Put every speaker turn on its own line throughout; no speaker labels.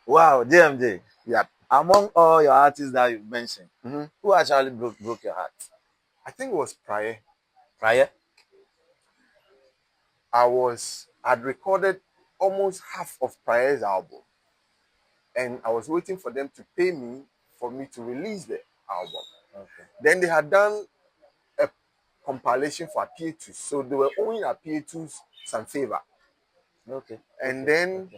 Wow, JMJ.
Yeah.
Among all your artists that you've mentioned, who actually broke your heart?
I think it was Praye.
Praye?
I'd recorded almost half of Praye's album, and I was waiting for them to pay me for me to release the album.
Okay.
Then they had done a compilation for Apietus, so they were owing Apietus some favor.
Okay.
And then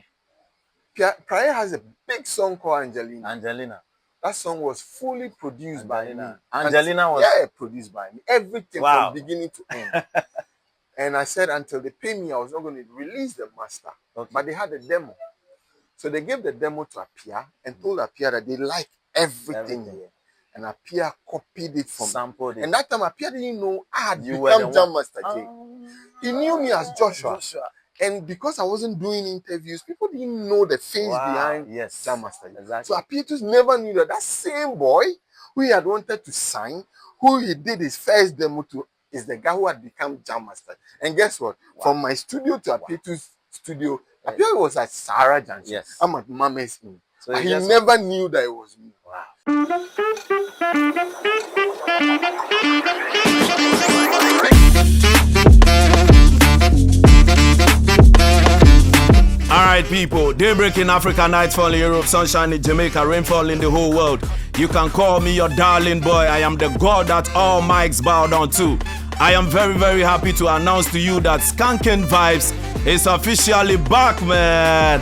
Praye has a big song called Angelina.
Angelina.
That song was fully produced by me.
Angelina was
produced by me. Everything from beginning to end. And I said until they pay me, I was not going to release the master.
Okay.
But they had a demo. So they gave the demo to Apia and told Apia that they like everything here. And Apia copied it from
sampled it.
And that time Apia didn't know I had become Jam Master J. He knew me as Joshua. And because I wasn't doing interviews, people didn't know the face behind Jam Master J. Exactly. So Apietus never knew that same boy who he had wanted to sign, who he did his first demo to, is the guy who had become Jam Master. And guess what? From my studio to Apietus' studio, Apia was at Sarah Junction.
Yes.
I'm at Mama's Inn.
So
he never knew that it was me.
Wow. Alright people, daybreak in Africa, nightfall in Europe, sunshine in Jamaica, rainfall in the whole world. You can call me your darling boy. I am the God that all mics bow down to. I am very, very happy to announce to you that Skanking Vibez is officially back, man.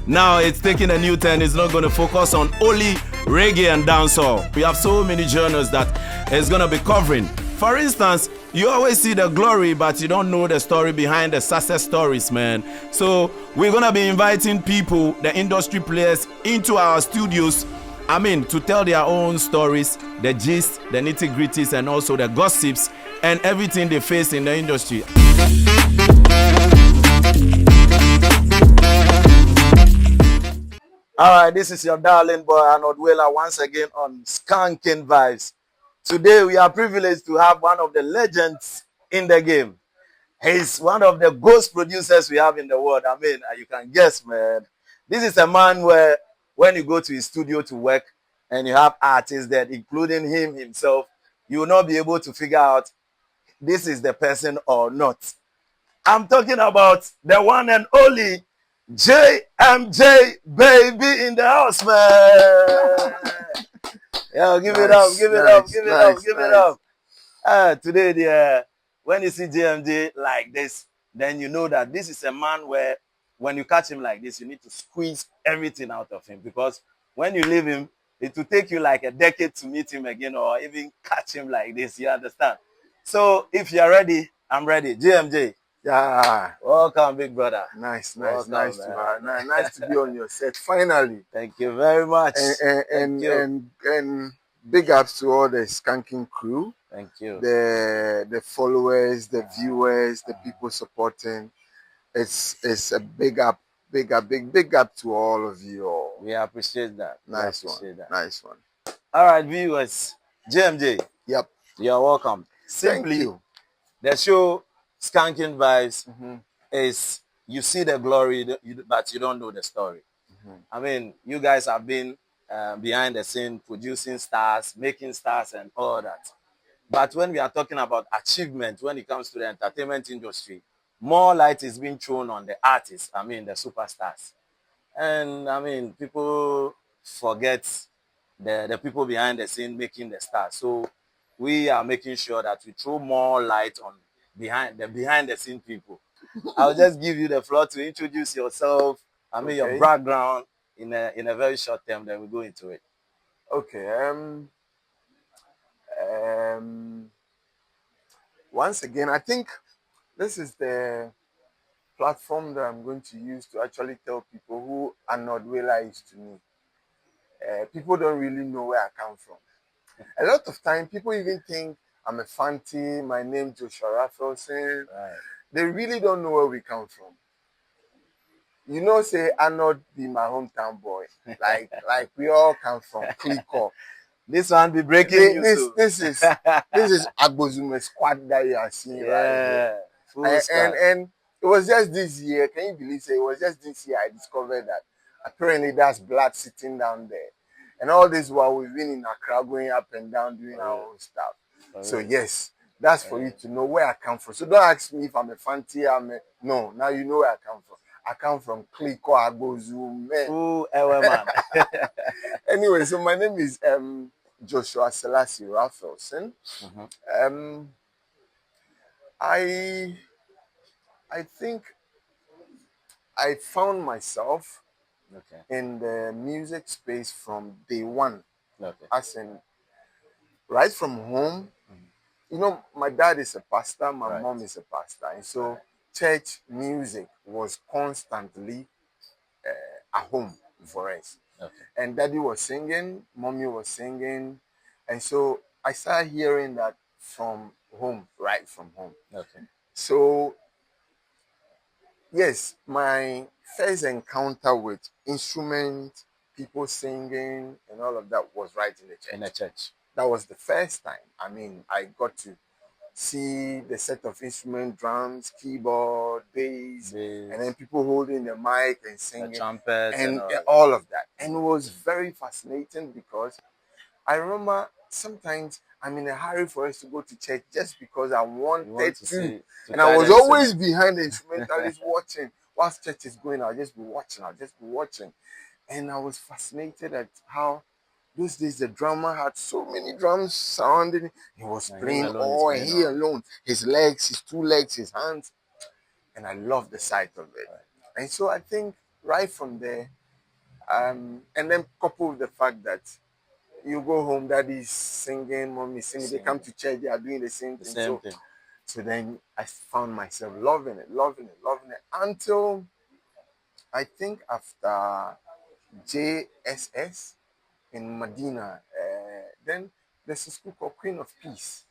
Now it's taking a new turn. It's not going to focus on only reggae and dancehall. We have so many genres that it's going to be covering. For instance, you always see the glory, but you don't know the story behind the success stories, man. So we're going to be inviting people, the industry players, into our studios, to tell their own stories, the gist, the nitty-gritties, and also the gossips, and everything they face in the industry. Alright, this is your darling boy, Arnold Wheeler, once again on Skanking Vibez. Today, we are privileged to have one of the legends in the game. He's one of the ghost producers we have in the world. You can guess, man. This is a man where when you go to his studio to work and you have artists there, including him himself, you will not be able to figure out this is the person or not. I'm talking about the one and only JMJ Baby in the house, man. Yo, give it up, give it up, give it up, give it up. Today, when you see JMJ like this, then you know that this is a man where when you catch him like this, you need to squeeze everything out of him, because when you leave him, it will take you like a decade to meet him again or even catch him like this, you understand? So if you're ready, I'm ready. JMJ.
Yeah.
Welcome, big brother.
Nice to be on your set. Finally.
Thank you very much.
And big ups to all the Skanking crew.
Thank you.
The followers, the viewers, the people supporting. It's a big up to all of you all.
We appreciate that.
Nice one.
All right, viewers. JMJ.
Yep.
You're welcome. Simply,
thank you.
The show Skanking Vibez is you see the glory, but you don't know the story. You guys have been behind the scene, producing stars, making stars, and all that. But when we are talking about achievement, when it comes to the entertainment industry, more light is being thrown on the artists, the superstars. And people forget the people behind the scene making the stars. So we are making sure that we throw more light on behind the scene people. I'll just give you the floor to introduce yourself, your background in a very short term, then we'll go into it.
Okay. Once again, I think this is the platform that I'm going to use to actually tell people who Arnold Wheeler is to me. People don't really know where I come from. A lot of time, people even think I'm a fancy, my name Joshua Raphaelson.
Right.
They really don't know where we come from. Say Arnold be my hometown boy. Like we all come from Kliko.
This one be breaking news.
This is Agbozume squad that you are seeing right here.
And
It was just this year. Can you believe it? It was just this year I discovered that apparently that's blood sitting down there. And all this while we've been in Accra, going up and down, doing our own stuff. So yes, that's for you to know where I come from. So don't ask me if I'm a fancy. No. Now you know where I come from. I come from Kliko Agbozu, man.
Ooh, man.
Anyway, so my name is Joshua Selassie Raphaelson. I think I found myself in the music space from day one. As in, right from home. You know, my dad is a pastor, my mom is a pastor. And so church music was constantly at home for us. And daddy was singing, mommy was singing. And so I started hearing that from home, right from home. So, yes, my first encounter with instruments, people singing, and all of that was right in the church. That was the first time. I mean, I got to see the set of instrument, drums, keyboard, bass, and then people holding the mic and singing, the trumpet, and all of that. And it was very fascinating because I remember sometimes I'm in a hurry for us to go to church just because I wanted to. And I was always behind the instrumentalist watching. Whilst church is going, I'll just be watching. And I was fascinated at how those days the drummer had so many drums surrounding him. He was playing all, and he alone. His legs, his two legs, his hands. And I loved the sight of it. And so I think right from there, and then coupled with the fact that you go home, daddy's singing, mommy's singing, they come to church, they are doing the same thing. So then I found myself loving it until I think after JSS in Medina. Then there's a school called Queen of Peace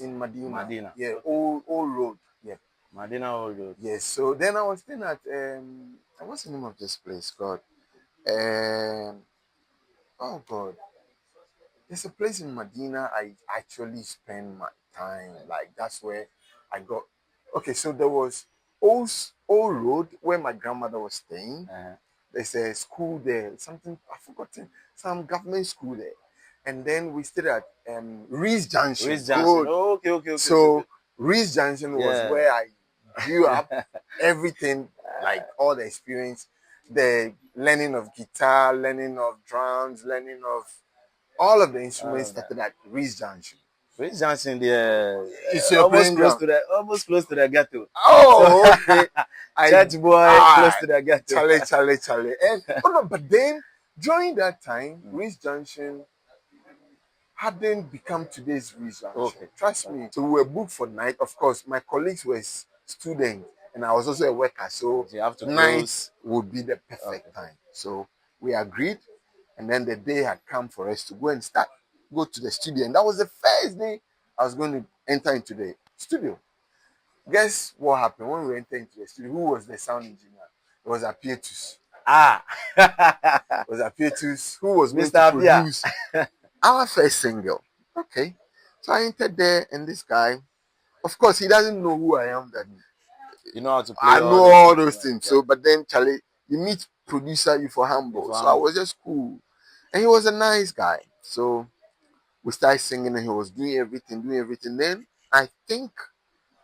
in Medina. Yeah, old road. Yeah,
Medina Old Road.
Yes. So then I was staying at what's the name of this place called? Oh God, there's a place in Medina I actually spend my time. Like that's where I got. Okay, so there was old road where my grandmother was staying. There's a school there, something I've forgotten, some government school there. And then we stayed at Reese Junction.
Okay.
So Reese Junction was where I grew up. Everything, like all the experience, the learning of guitar, learning of drums, learning of all of the instruments started at Reese Junction.
Reese Junction, there,
it's almost
close to the ghetto.
Oh, okay.
Church boy, close to the ghetto.
Charlie. And but then during that time, Reese Junction hadn't become today's Reese Junction. Okay. Trust me. So we were booked for night. Of course, my colleagues were students, and I was also a worker. So you have to night would be the perfect time. So we agreed, and then the day had come for us to go to the studio. And that was the first day I was going to enter into the studio. Guess what happened when we entered into the studio? Who was the sound engineer? It was Apietus. It was Apietus who was going to produce our first single. Okay. So I entered there, and this guy, of course, he doesn't know who I am. That
you know how to play.
I know all those things. So, but then, Charlie, you meet producer, you for humble. So I was just cool. And he was a nice guy. So we started singing, and he was doing everything. Then I think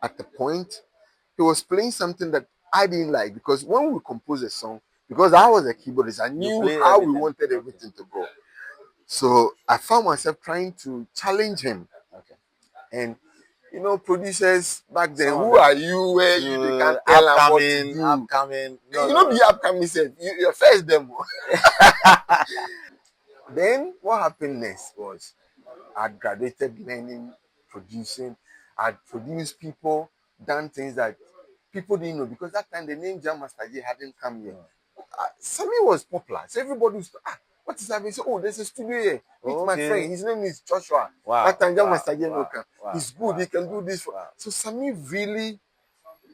at the point he was playing something that I didn't like, because when we composed a song, because I was a keyboardist, I knew how we wanted everything to go. So I found myself trying to challenge him. Okay. And you know, producers back then, who are you? Where you can't tell them what to do.
Upcoming.
You know, the upcoming said your first demo. Then what happened next was I graduated learning, producing. I'd produced people, done things that people didn't know, because that time the name Jam Master J hadn't come yet. Sammy was popular, so everybody was what is happening? So, there's a studio here. Meet my friend. His name is Joshua. That time Jam Master J no come. He's good. He can do this. So Sammy really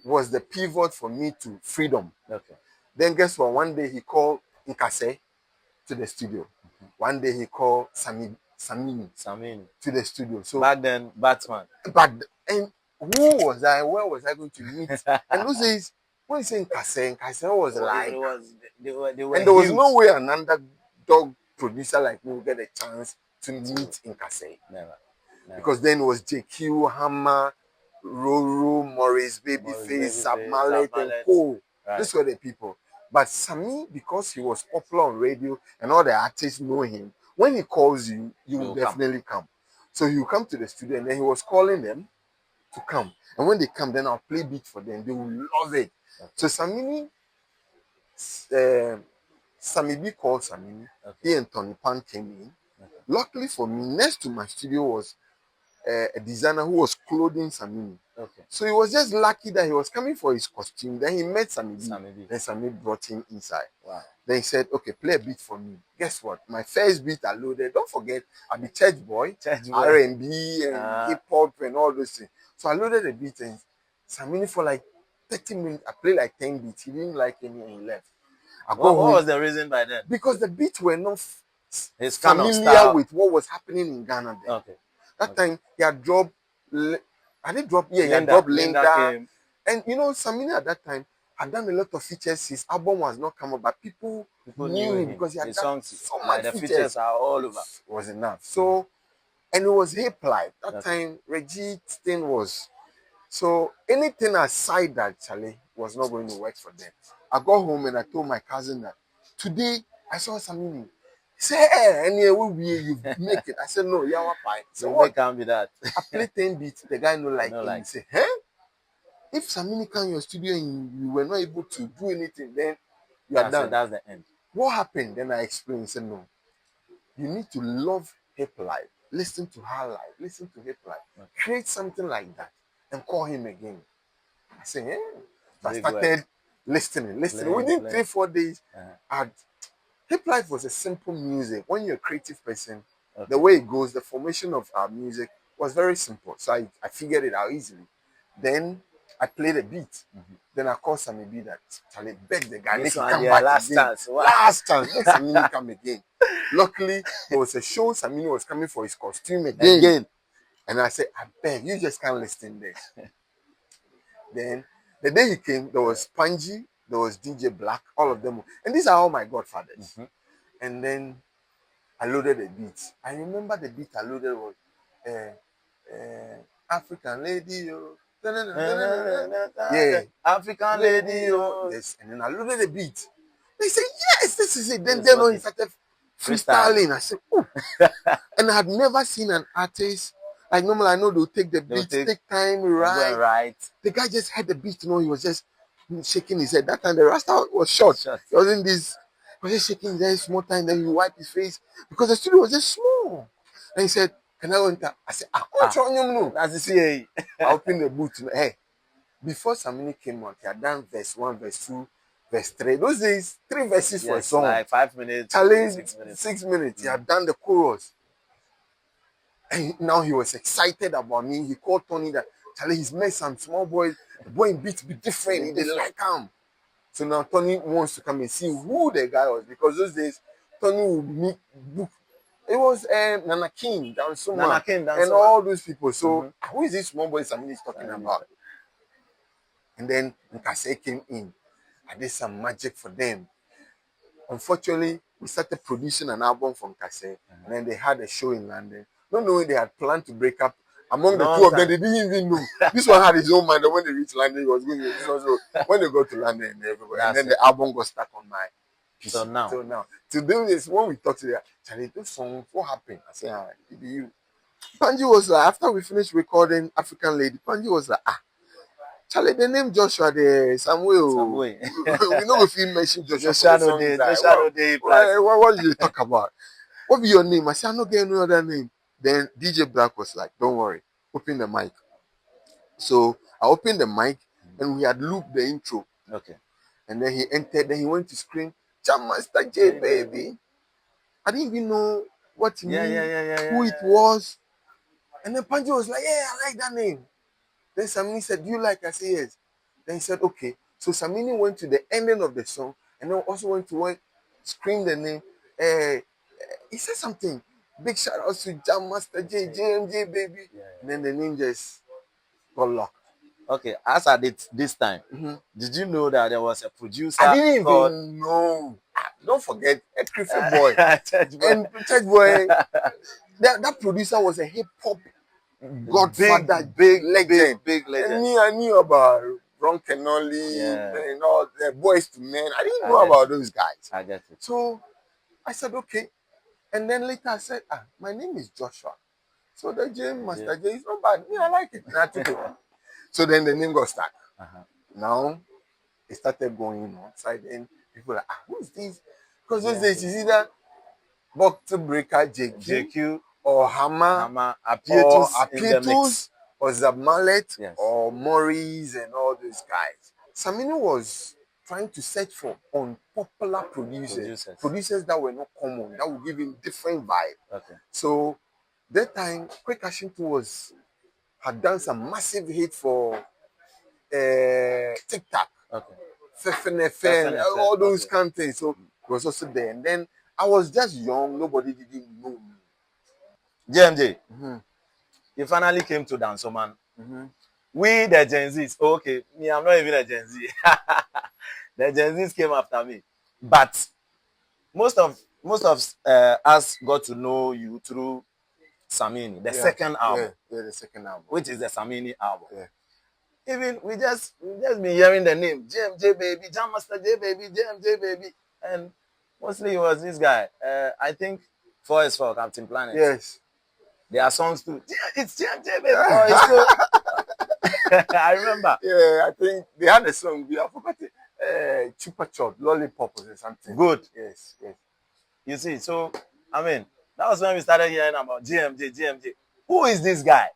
was the pivot for me to freedom. Okay. Then guess what? One day he called Nkase to the studio. One day he called Samini to the studio. So
back then, Batman.
And who was I? Where was I going to meet? And those days, when you say Nkase was like,
they were
and there was
huge.
no way an underdog producer like me would get a chance to meet Nkase.
Never.
Because then it was JQ, Hammer, Roro, Morris, Babyface, Sab Mallet, and Co. Right. These were the people. But Sami, because he was popular on radio and all the artists know him, when he calls you, you will definitely come. So he will come to the studio and then he was calling them to come. And when they come, then I'll play beat for them. They will love it. Okay. So Samini, Sammy B called Samini. Okay. He and Tony Pan came in. Okay. Luckily for me, next to my studio was a designer who was clothing Samini. Okay. So he was just lucky that he was coming for his costume. Then he met Sammy B. Then Sammy brought him inside. Wow. Then he said, okay, play a beat for me. Guess what? My first beat I loaded. Don't forget, I'm a church boy. R&B and hip-hop and all those things. So I loaded the beat and Samini for like 30 minutes. I played like 10 beats. He didn't like any and he left.
What was the reason by then?
Because the beats were not familiar with what was happening in Ghana then. Okay. That time he had dropped, I did drop, yeah, he had dropped Linda. And you know, Samini at that time had done a lot of features. His album was not come up, but people knew him because he had done so much
the features are all over.
It was enough. So, and it was hip life. That time, Reggie thing was. So anything aside that, Charlie, was not going to work for them. I got home and I told my cousin that today I saw Samini. He said, hey, and you make it. I said, no, yeah, what fine.
So what can't be that?
I played 10 beats. The guy no like it. He said, huh? If Samini come in your studio and you were not able to do anything, then you are done.
That's the end.
What happened? Then I explained. He said, no. You need to love hip life. Listen to her life. Listen to hip life. Okay. Create something like that and call him again. I said, yeah. So I started listening. Within 3-4 days, hip life was a simple music. When you're a creative person, the way it goes, the formation of our music was very simple. So I figured it out easily. Then I played a beat. Mm-hmm. Then I called Sammy B that Charlie beg the guy, make him come back last again. Chance. Last chance. Let Samini come again. Luckily, there was a show. Samini was coming for his costume again. And I said, I beg, you just can't listen there. Then the day he came, there was Panji, there was DJ Black, all of them. And these are all my godfathers. Mm-hmm. And then I loaded the beat. I remember the beat I loaded was African Lady. Yeah, African Lady. Yes. And then I loaded the beat. They said, yes, this is it. Then he started freestyling. I said, oh. And I had never seen an artist. Like normally I know they'll take the beat, take time, right. The guy just had the beat, he was just shaking his head. That time the Rasta was short. He wasn't this, he was just shaking his head small time, then he wiped his face because the studio was just small. And he said, can I go enter? I said, what's wrong? No. That's the CA. I opened the boot. Hey, before Samini came out, he had done verse 1, verse 2, verse 3. Those days, 3 verses for a song.
Like 5 minutes,
Challenge
6 minutes.
6 minutes. He had done the chorus. And now he was excited about me. He called Tony that Charlie, he's met some small boys. The boy in beat be different. He didn't like him. So now Tony wants to come and see who the guy was because those days Tony would meet book. It was Nana King, and all those people. So who is this small boy Samini is talking about? And then Nkase came in. I did some magic for them. Unfortunately, we started producing an album from Nkase, and then they had a show in London. Not knowing they had planned to break up. Among the two of them, they didn't even know. This one had his own mind that when they reached London, he was going to this one. So when they got to London and everywhere, and then the album got stuck on my PC. So now. Today is when we talk to them, Charlie, this song, what happened? I said, it be you. Panji was like, after we finished recording African Lady, Panji was like, Charlie, the name Joshua there, Samuel. We know if you mention Joshua. What did you talk about? What be your name? I said, I'm not getting no other name. Then DJ Black was like, don't worry, open the mic. So I opened the mic and we had looped the intro. Okay. And then he entered, then he went to scream, JMJ Baby. I didn't even know what he meant, who it was. And then Panji was like, yeah, I like that name. Then Samini said, do you like? I said, yes. Then he said, okay. So Samini went to the ending of the song and then also went to scream the name. He said something. Big shout out to Jam Master J, JMJ Baby. And then the name just got locked.
Okay, as at this time, did you know that there was a producer?
I didn't even know. Don't forget, a Criffy boy. And Church Boy, that producer was a hip hop godfather, big legend. And me, I knew about Ron Kenoli and all the Boys to Men. I didn't know about those guys.
I get it.
So I said, okay. And then later I said, my name is Joshua. So the Master J is not bad. Me, I like it. And I took it. So then the name got stuck. Now it started going outside, and people were like, who is this? Because those days it's either Box Breaker JQ or Hammer Apietus or Zabmalet or Maurice and all those guys. Samini was trying to search for unpopular producers that were not common, that would give him different vibe.
Okay.
So that time, Quick Action 2 had done some massive hit for TikTok. Okay. Fefenefe, all those kind of things. So it was also there. And then I was just young, nobody didn't know me.
JMJ, you finally came to Dansoman. We, the Gen Zs, okay, me, I'm not even a Gen Z. The Gen Zs came after me. But most of us got to know you through Samini, the second album.
Yeah, the second album.
Which is the Samini album. Yeah. Even we just been hearing the name JMJ Baby, Master J Baby, JMJ Baby, and mostly it was this guy. I think 4S for Captain Planet.
Yes.
There are songs too. It's JMJ Baby. Oh, I remember.
Yeah, I think they had a song. I forgot it. Chupa Chop, Lollipop or something.
Good.
Yes.
You see, so I mean, that was when we started hearing about JMJ. Who is this guy?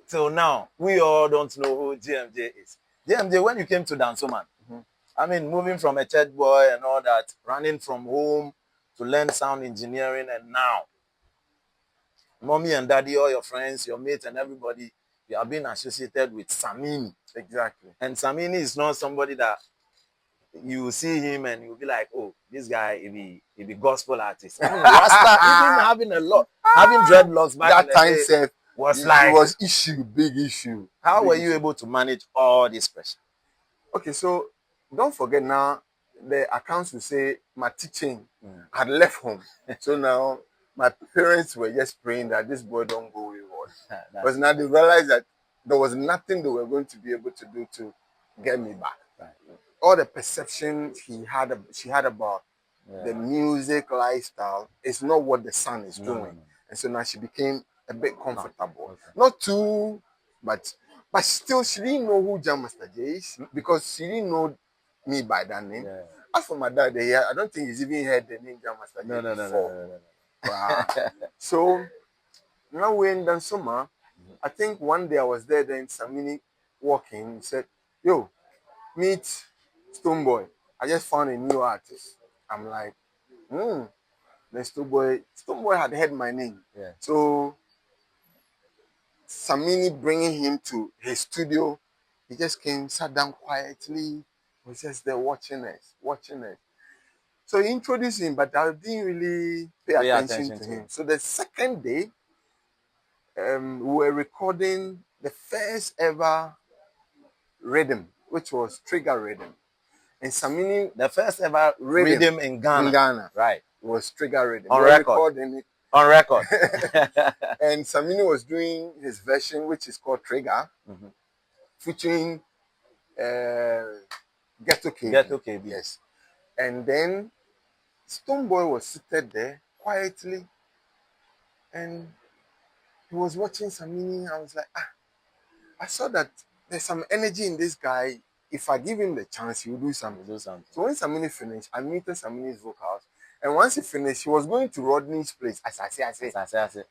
Till now, we all don't know who JMJ is. JMJ, when you came to Dansoman, I mean, moving from a church boy and all that, running from home to learn sound engineering, and now, mommy and daddy, all your friends, your mates, and everybody, you have been associated with Samini.
Exactly.
And Samini is not somebody that you see him and you'll be like, oh, this guy, he be gospel artist. I mean, Rasta, even having dreadlocks back
that time set
was like,
it was big issue.
How were you able to manage all this pressure?
Okay, so don't forget now, the accounts will say my teaching had left home. So now my parents were just praying that this boy don't go wayward. Because now they realized that there was nothing they were going to be able to do to get me back. Right. All the perception she had about the music lifestyle is not what the son is doing. And so now she became a bit comfortable. Not too, but still she didn't know who Jam Master J is because she didn't know me by that name. Yeah. As for my dad, I don't think he's even heard the name Jam Master J before. No. So now we're in Dansoma. I think one day I was there, then Samini walking, he said, yo, meet Stoneboy. I just found a new artist. I'm like, then Stoneboy had heard my name. Yeah. So Samini bringing him to his studio, he just came, sat down quietly, was just there watching us. So he introduced him, but I didn't really pay attention to him. So the second day, we were recording the first ever rhythm, which was Trigger Rhythm. And Samini,
the first ever rhythm in Ghana. Right.
Was Trigger Rhythm.
On record. On record.
And Samini was doing his version, which is called Trigger, featuring Ghetto KB. Yes. And then Stoneboy was seated there quietly, and he was watching Samini. I was like, I saw that there's some energy in this guy. If I give him the chance, he will do something. So when Samini finished, I muted Samini's vocals. And once he finished, he was going to Rodney's place. As I say.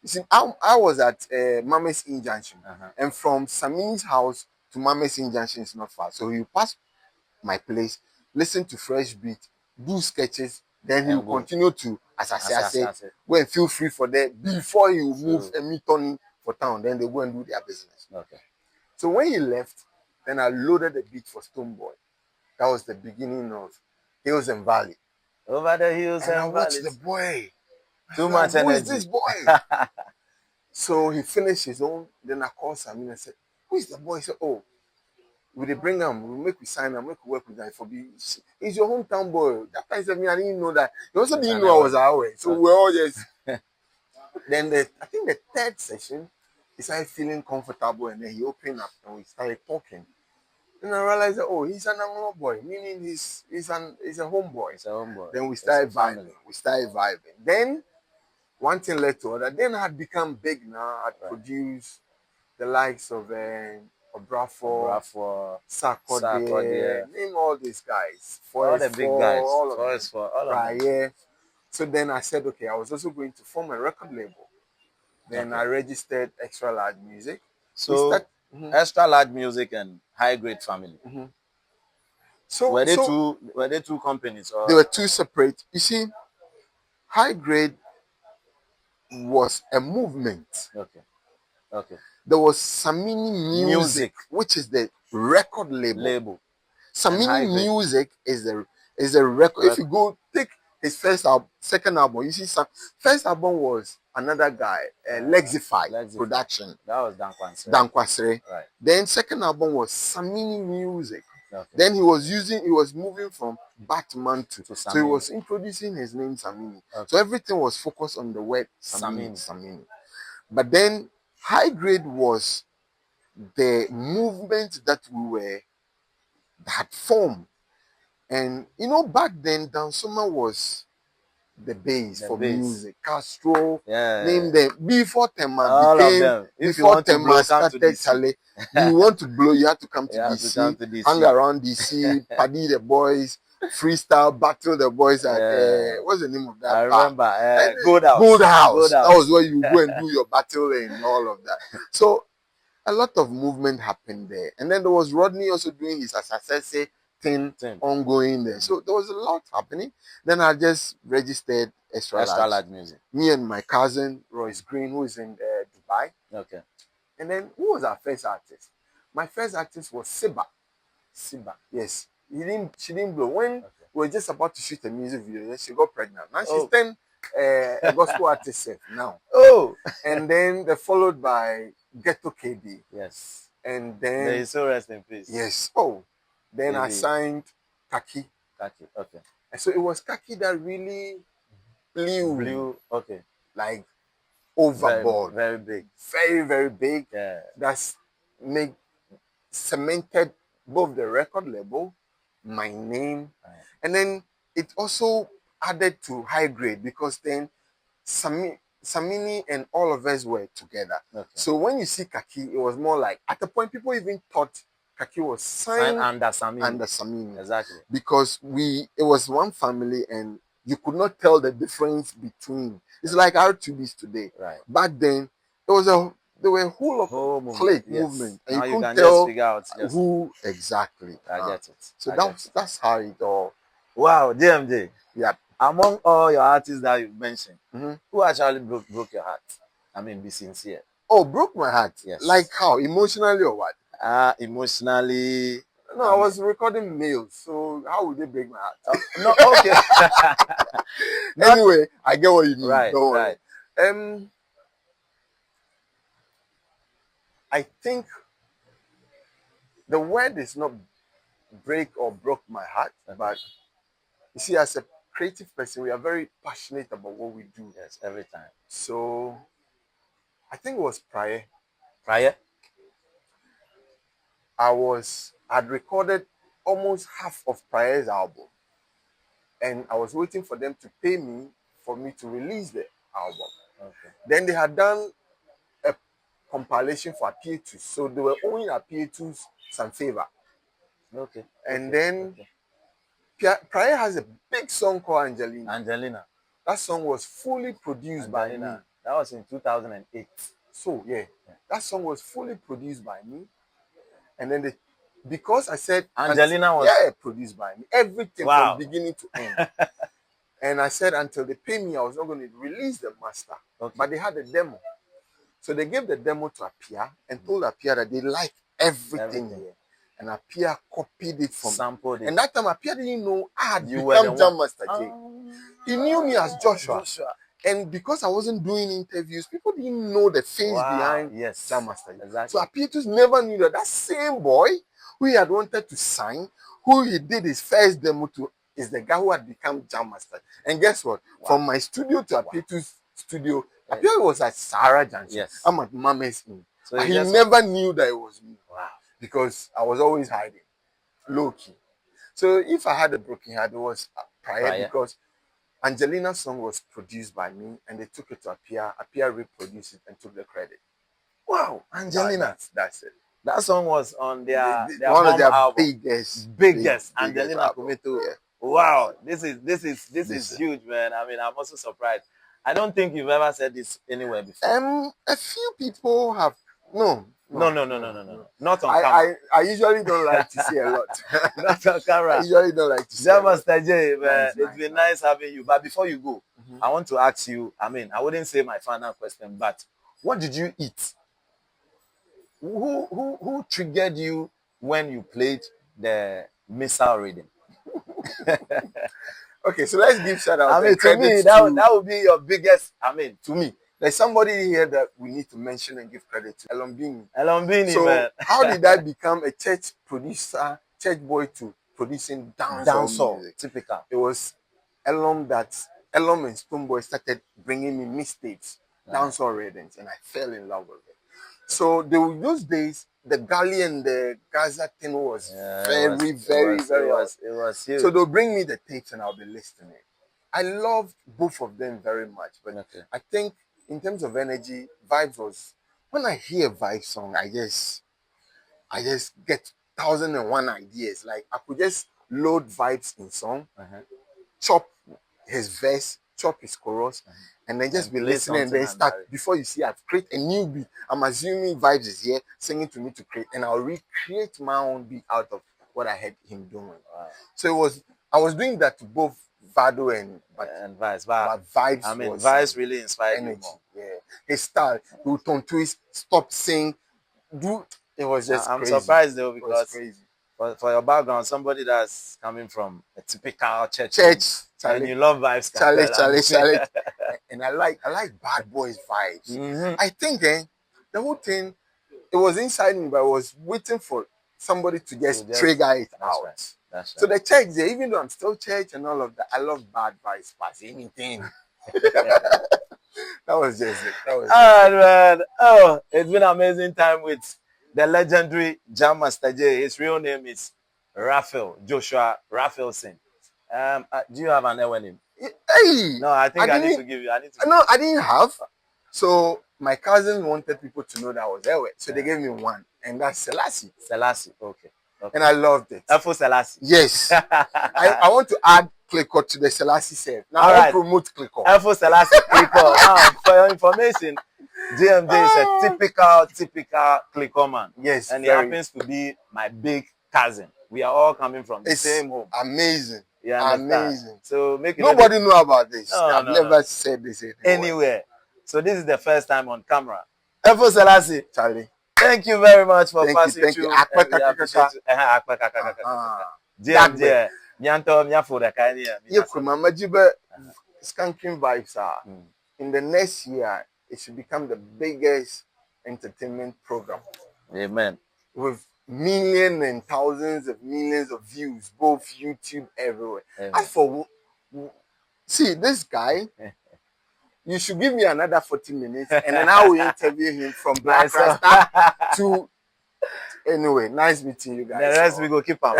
You see, I was at Mame's In Junction. And from Samini's house to Mame's In Junction is not far. So he passed my place, listen to fresh beat, do sketches, then he will continue to, as I say, go and feel free for that before he will move and meet on for town. Then they go and do their business. Okay. So when he left, then I loaded the beat for Stoneboy. That was the beginning of Hills and Valley.
Over the hills and
I watched
valleys.
the boy.
Too much energy.
Who is this boy? So he finished his own. Then I called Samini and said, who is the boy? He said, oh, we bring him, we sign him, we work with him for be. He's your hometown boy. That time said me, I didn't know that. He also didn't know I was away. So we're all just. Then I think the third session, he started feeling comfortable, and then he opened up and we started talking. And I realized that he's an Anglo boy, meaning he's a homeboy.
It's a homeboy.
Then we started vibing. Then one thing led to other. Then I had become big now. I'd produced the likes of Obrafour, Sarkodie, name all these guys.
All the big guys.
All of
Praye.
So then I said, okay, I was also going to form a record label. Then I registered Extra Large Music.
So Extra Large Music and High Grade Family.
So
were they two companies? Or?
They were two separate. You see, High Grade was a movement.
Okay.
There was Samini Music, which is the record label. Samini Music is a record. If you go take his first album, second album, you see first album was another guy, Lexify Production.
That was
Dan Kwasere.
Right.
Then second album was Samini Music. Then he was moving from Batman to Samini. So he was introducing his name Samini. So everything was focused on the word Samini. But then High Grade was the movement that had formed. And back then Dansoma was the base for music. Castro, name them. Before Tema became, before Tema started Chale, you want to blow, you have to come to DC, hang around DC, Paddy the boys, freestyle, battle the boys at, what's the name of that?
I remember,
Gold House. That was where you go and do your battle and all of that. So, a lot of movement happened there. And then there was Rodney also doing his Asasese thing ongoing there. So there was a lot happening. Then I just registered Extra Large
Music.
Me and my cousin Royce Green, who is in Dubai.
Okay.
And then who was our first artist? My first artist was Siba. Yes. She didn't blow. When we were just about to shoot a music video, she got pregnant. Now she's 10 a gospel artist now. And then they're followed by Ghetto KB.
Yes.
And then
they so rest in peace.
Yes. Then I signed Kaki.
Okay.
And so it was Kaki that really blew.
Okay.
Like overboard.
Very big.
Very, very big.
Yeah.
That's cemented both the record label, my name, and then it also added to High Grade because then Samini and all of us were together. So when you see Kaki, it was more like, at the point people even thought Kaki was signed
under Samini. Exactly.
Because it was one family and you could not tell the difference between. It's like R2Bs today.
Right.
Back then, there were a whole clique movement. And
now
you couldn't
can
tell
just figure out
who exactly.
I get it.
So that's how it all.
Wow, JMJ.
Yeah.
Among all your artists that you mentioned, who actually broke your heart? I mean, be sincere.
Broke my heart?
Yes.
Like how? Emotionally or what?
Emotionally.
No, I was recording mails, so how would they break my heart?
No, okay.
Anyway, I get what you mean.
Right,
Don't
right.
worry. I think the word is not break or broke my heart, but you see, as a creative person, we are very passionate about what we do.
Yes, every time.
So I think it was Praye.
Praye?
I'd recorded almost half of Praye's album, and I was waiting for them to pay me for me to release the album.
Okay.
Then they had done a compilation for Appear2, so they were owing Appear2 some favor.
Okay.
And then Praye has a big song called Angelina. That song was fully produced by me.
That was in 2008.
So that song was fully produced by me. And then because I said
Angelina was
produced by me. Everything from beginning to end. And I said until they pay me, I was not going to release the master.
Okay.
But they had a demo. So they gave the demo to Apia and told Apia that they liked everything here. And Apia copied it from
sampled it.
And that time Apia didn't know I had become Jam Master J. He knew me as Joshua. And because I wasn't doing interviews, people didn't know the face behind Jam Master J.
Exactly.
So Apia just never knew that same boy who he had wanted to sign, who he did his first demo to, is the guy who had become Jam Master. And guess what? Wow. From my studio to Apitu's studio, Apitu was at Sahara Junction. Yes. I'm at Mama's Inn. So but he never knew that it was me. Wow. Because I was always hiding, low key. So if I had a broken heart, it was Praye, because Angelina's song was produced by me, and they took it to Apia. Apia reproduced it and took the credit. Wow, Angelina. That's it.
That song was on their
one of their album.
biggest Angelina Comito. Yeah. Wow, this is huge, man. I mean, I'm also surprised. I don't think you've ever said this anywhere before.
A few people have. No.
Not on camera.
I usually don't like to see a lot.
Not on camera.
I usually don't like to see
Master J, man. It's been nice having you. But before you go, I want to ask you, I mean, I wouldn't say my final question, but what did you eat? Who triggered you when you played the missile reading?
Okay, so let's give shout out.
I mean, to me, that would be your biggest. I mean,
to me, there's somebody here that we need to mention and give credit to.
Elombini,
so
man.
How did I become a church producer, church boy to producing dancehall music?
Typical.
It was Elom and Stoneboy started bringing me mixtapes, dancehall readings, and I fell in love with it. So those days, the Gali and the Gaza thing was very huge. So they'll bring me the tapes and I'll be listening. I loved both of them very much, but I think in terms of energy, Vibes was, when I hear Vibes song, I just get 1,001 ideas. Like I could just load Vibes in song, chop his verse, chop his chorus, and then just be listening and then start. Before you see, I've created a new beat. I'm assuming Vibes is here singing to me to create, and I'll recreate my own beat out of what I had him doing. Wow. So I was doing that to both Vado and
Vibes.
But Vibes,
I mean, Vibes really inspired me more.
Yeah, his style, he would turn twist, stop sing, do. It was just.
I'm surprised though, because for your background, somebody that's coming from a typical church, and you love Vibes.
Charlie. And I like Bad Boys vibes. I think the whole thing, it was inside me, but I was waiting for somebody to just trigger it out.
Right. That's right.
So the church there, even though I'm still church and all of that, I love Bad Vibes past anything. That was just it. All
right, man. Oh, it's been an amazing time with the legendary Jam Master J. His real name is Raphael Joshua Raphaelson. Do you have an Ewe name?
Hey,
no, I think I need to give you.
No, I didn't have. So my cousin wanted people to know that I was Ewe, so they gave me one, and that's Selassie.
Okay.
And I loved it.
Efo Selassie.
Yes. I want to add Clicker to the Selassie self. Now I promote Clicker.
Efo Selassie Clicker. Now, for your information, JMJ is a typical Clicker man.
Yes.
And he happens to be my big cousin. We are all coming from the same home.
Amazing.
Yeah,
amazing.
So
nobody know about this. I've never said this
anywhere. So this is the first time on camera. Efo Selassie.
Charlie.
Thank you very much for passing through. JMJ.
Skanking Vibez are in the next year, it should become the biggest entertainment program.
Amen.
With millions and thousands of millions of views, both YouTube, everywhere.
Amen.
As for see this guy, you should give me another 40 minutes and then I will interview him from Black Rasta to. Anyway, nice meeting you guys.
The rest we go keep on.